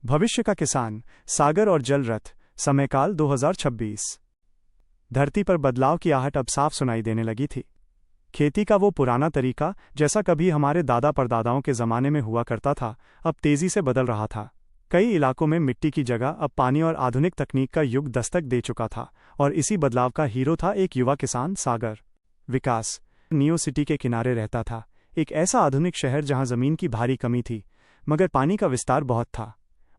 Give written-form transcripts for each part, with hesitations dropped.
भविष्य का किसान, सागर और जल रथ, समयकाल 2026। धरती पर बदलाव की आहट अब साफ सुनाई देने लगी थी। खेती का वो पुराना तरीका, जैसा कभी हमारे दादा परदादाओं के ज़माने में हुआ करता था, अब तेज़ी से बदल रहा था। कई इलाकों में मिट्टी की जगह अब पानी और आधुनिक तकनीक का युग दस्तक दे चुका था, और इसी बदलाव का हीरो था एक युवा किसान, सागर। विकास न्यू सिटी के किनारे रहता था, एक ऐसा आधुनिक शहर जहां ज़मीन की भारी कमी थी, मगर पानी का विस्तार बहुत था।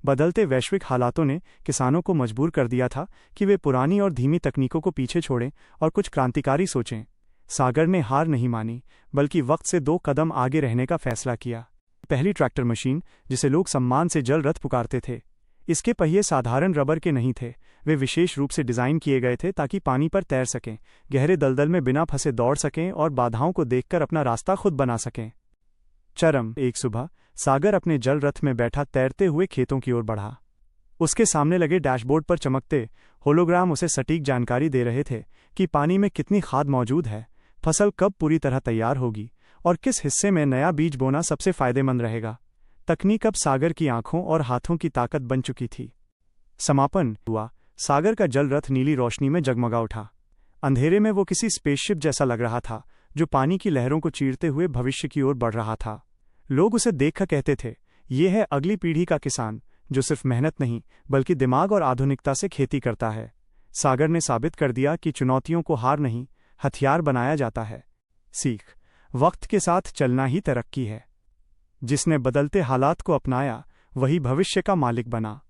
बदलते वैश्विक हालातों ने किसानों को मजबूर कर दिया था कि वे पुरानी और धीमी तकनीकों को पीछे छोड़ें और कुछ क्रांतिकारी सोचें। सागर ने हार नहीं मानी, बल्कि वक्त से 2 कदम आगे रहने का फैसला किया। पहली ट्रैक्टर मशीन, जिसे लोग सम्मान से जल रथ पुकारते थे। इसके पहिए साधारण रबर के नहीं थे, वे विशेष रूप से डिज़ाइन किए गए थे ताकि पानी पर तैर सकें, गहरे दलदल में बिना फंसे दौड़ सकें और बाधाओं को देखकर अपना रास्ता खुद बना सकें। चरम एक सुबह सागर अपने जल रथ में बैठा तैरते हुए खेतों की ओर बढ़ा। उसके सामने लगे डैशबोर्ड पर चमकते होलोग्राम उसे सटीक जानकारी दे रहे थे कि पानी में कितनी खाद मौजूद है, फसल कब पूरी तरह तैयार होगी और किस हिस्से में नया बीज बोना सबसे फायदेमंद रहेगा। तकनीक अब सागर की आंखों और हाथों की ताकत बन चुकी थी। समापन हुआ। सागर का जल रथ नीली रोशनी में जगमगा उठा। अंधेरे में वो किसी स्पेसशिप जैसा लग रहा था, जो पानी की लहरों को चीरते हुए भविष्य की ओर बढ़ रहा था। लोग उसे देखकर कहते थे, ये है अगली पीढ़ी का किसान, जो सिर्फ मेहनत नहीं बल्कि दिमाग और आधुनिकता से खेती करता है। सागर ने साबित कर दिया कि चुनौतियों को हार नहीं, हथियार बनाया जाता है। सीख, वक्त के साथ चलना ही तरक्की है। जिसने बदलते हालात को अपनाया, वही भविष्य का मालिक बना।